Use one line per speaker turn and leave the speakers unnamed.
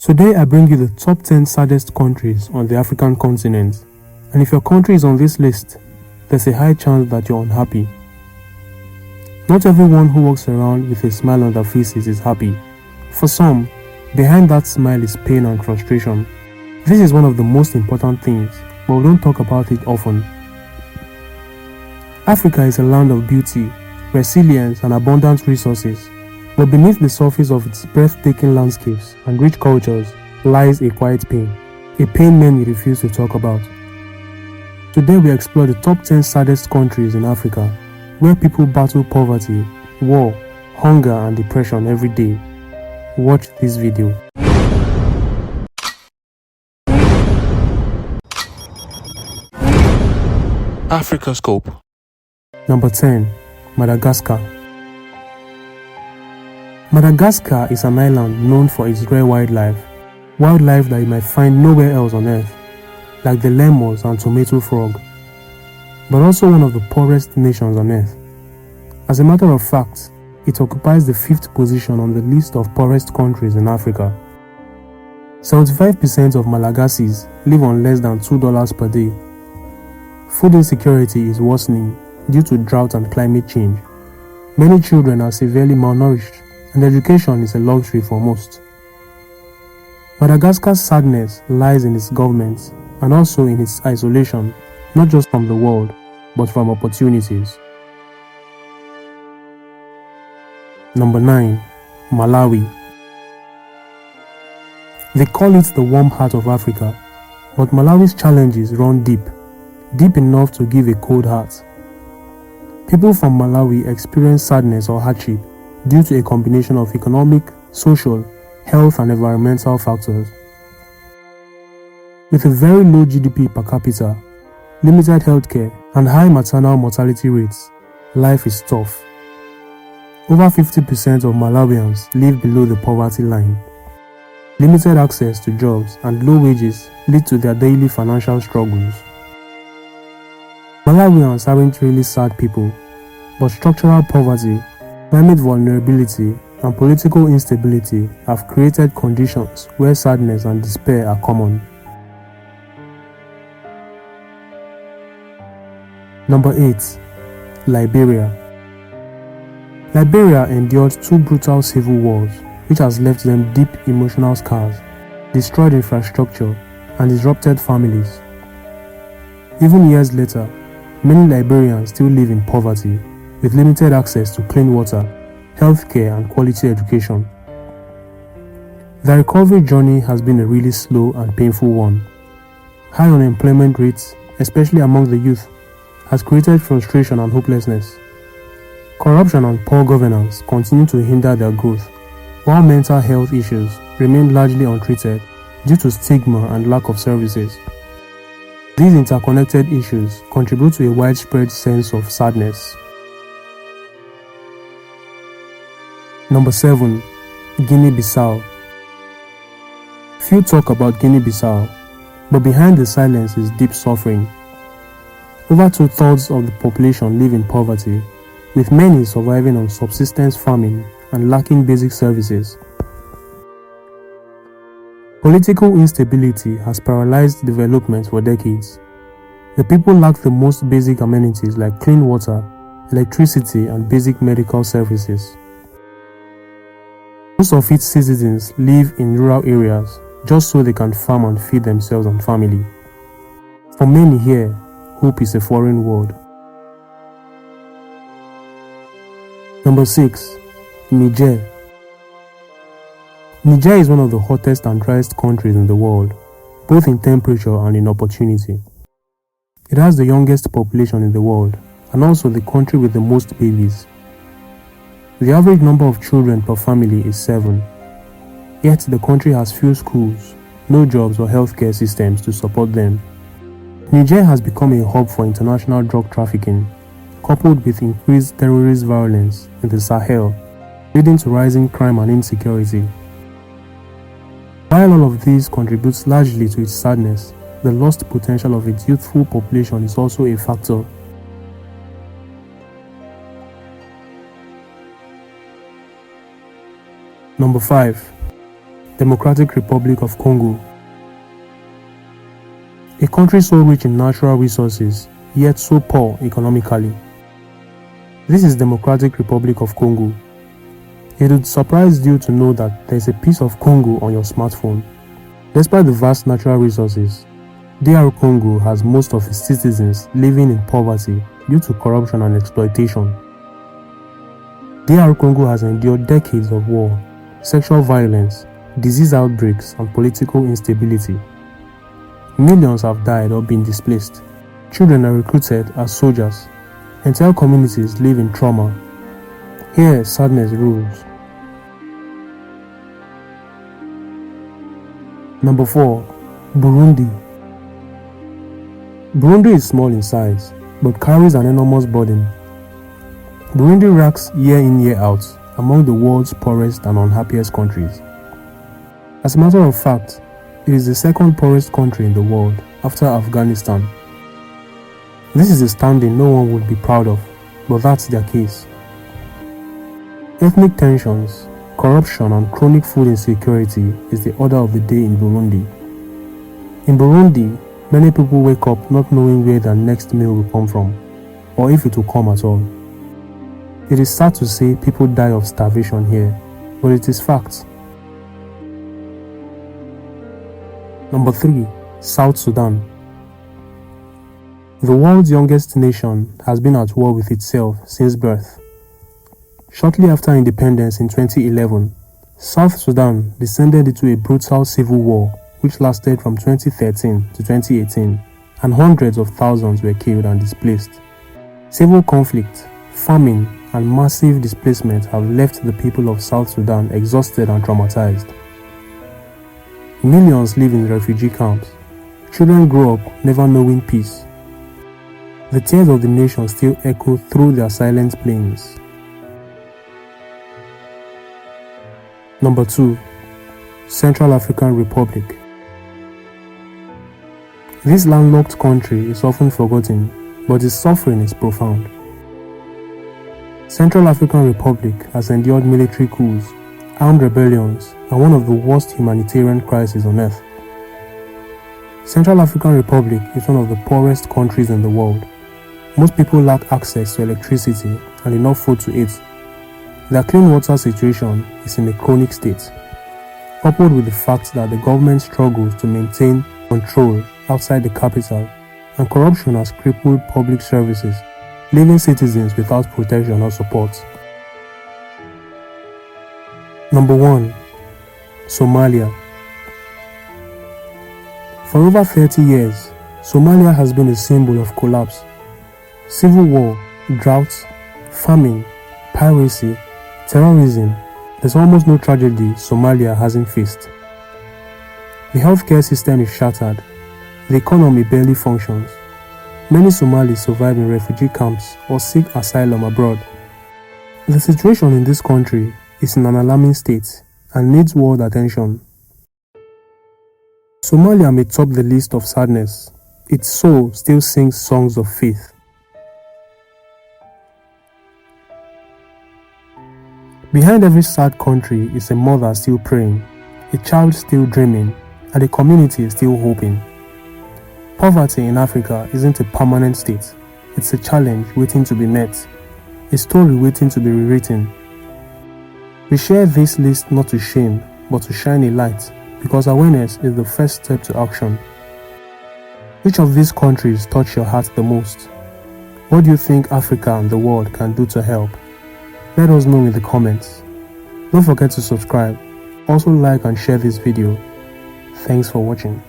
Today I bring you the top 10 saddest countries on the African continent. And if your country is on this list, there's a high chance that you're unhappy. Not everyone who walks around with a smile on their faces is happy. For some, behind that smile is pain and frustration. This is one of the most important things, but we don't talk about it often. Africa is a land of beauty, resilience, and abundant resources. But beneath the surface of its breathtaking landscapes and rich cultures lies a quiet pain, a pain many refuse to talk about. Today we explore the top 10 saddest countries in Africa, where people battle poverty, war, hunger, and depression every day. Watch this video.
Africa Scope.
Number 10. Madagascar. Madagascar is an island known for its rare wildlife that you might find nowhere else on earth, like the lemurs and tomato frog, but also one of the poorest nations on earth. As a matter of fact, it occupies the 5th position on the list of poorest countries in Africa. 75% of Malagasys live on less than $2 per day. Food insecurity is worsening due to drought and climate change. Many children are severely malnourished, and education is a luxury for most. Madagascar's sadness lies in its government and also in its isolation, not just from the world, but from opportunities. Number 9. Malawi. They call it the warm heart of Africa, but Malawi's challenges run deep enough to give a cold heart. People from Malawi experience sadness or hardship due to a combination of economic, social, health, and environmental factors. With a very low GDP per capita, limited healthcare, and high maternal mortality rates, life is tough. Over 50% of Malawians live below the poverty line. Limited access to jobs and low wages lead to their daily financial struggles. Malawians aren't really sad people, but structural poverty, climate vulnerability, and political instability have created conditions where sadness and despair are common. Number 8. Liberia. Liberia endured 2 brutal civil wars, which has left them deep emotional scars, destroyed infrastructure, and disrupted families. Even years later, many Liberians still live in poverty, with limited access to clean water, healthcare, and quality education. The recovery journey has been a really slow and painful one. High unemployment rates, especially among the youth, has created frustration and hopelessness. Corruption and poor governance continue to hinder their growth, while mental health issues remain largely untreated due to stigma and lack of services. These interconnected issues contribute to a widespread sense of sadness. Number 7. Guinea-Bissau. Few talk about Guinea-Bissau, but behind the silence is deep suffering. Over 2/3 of the population live in poverty, with many surviving on subsistence farming and lacking basic services. Political instability has paralyzed development for decades. The people lack the most basic amenities like clean water, electricity, and basic medical services. Most of its citizens live in rural areas just so they can farm and feed themselves and family. For many here, hope is a foreign word. Number 6. Niger. Niger is one of the hottest and driest countries in the world, both in temperature and in opportunity. It has the youngest population in the world and also the country with the most babies. The average number of children per family is 7, yet the country has few schools, no jobs or healthcare systems to support them. Niger has become a hub for international drug trafficking, coupled with increased terrorist violence in the Sahel, leading to rising crime and insecurity. While all of these contributes largely to its sadness, the lost potential of its youthful population is also a factor. Number 5. Democratic Republic of Congo. A country so rich in natural resources, yet so poor economically. This is Democratic Republic of Congo. It would surprise you to know that there is a piece of Congo on your smartphone. Despite the vast natural resources, DR Congo has most of its citizens living in poverty due to corruption and exploitation. DR Congo has endured decades of war, sexual violence, disease outbreaks, and political instability. Millions have died or been displaced. Children are recruited as soldiers. Entire communities live in trauma. Here, sadness rules. Number 4. Burundi. Burundi is small in size, but carries an enormous burden. Burundi ranks year in year out among the world's poorest and unhappiest countries. As a matter of fact, it is the second poorest country in the world after Afghanistan. This is a standing no one would be proud of, but that's their case. Ethnic tensions, corruption, and chronic food insecurity is the order of the day in Burundi. In Burundi, many people wake up not knowing where their next meal will come from, or if it will come at all. It is sad to say people die of starvation here, but it is fact. Number 3. South Sudan. The world's youngest nation has been at war with itself since birth. Shortly after independence in 2011, South Sudan descended into a brutal civil war which lasted from 2013 to 2018, and hundreds of thousands were killed and displaced. Civil conflict, famine, and massive displacement have left the people of South Sudan exhausted and traumatized. Millions live in refugee camps. Children grow up never knowing peace. The tears of the nation still echo through their silent plains. Number 2. Central African Republic. This landlocked country is often forgotten, but its suffering is profound. Central African Republic has endured military coups, armed rebellions, and one of the worst humanitarian crises on earth. Central African Republic is one of the poorest countries in the world. Most people lack access to electricity and enough food to eat. Their clean water situation is in a chronic state, coupled with the fact that the government struggles to maintain control outside the capital, and corruption has crippled public services, leaving citizens without protection or support. Number 1. Somalia. For over 30 years, Somalia has been a symbol of collapse. Civil war, droughts, famine, piracy, terrorism. There's almost no tragedy Somalia hasn't faced. The healthcare system is shattered. The economy barely functions. Many Somalis survive in refugee camps or seek asylum abroad. The situation in this country is in an alarming state and needs world attention. Somalia may top the list of sadness. Its soul still sings songs of faith. Behind every sad country is a mother still praying, a child still dreaming, and a community still hoping. Poverty in Africa isn't a permanent state. It's a challenge waiting to be met, a story waiting to be rewritten. We share this list not to shame, but to shine a light, because awareness is the first step to action. Which of these countries touch your heart the most? What do you think Africa and the world can do to help? Let us know in the comments. Don't forget to subscribe. Also like and share this video. Thanks for watching.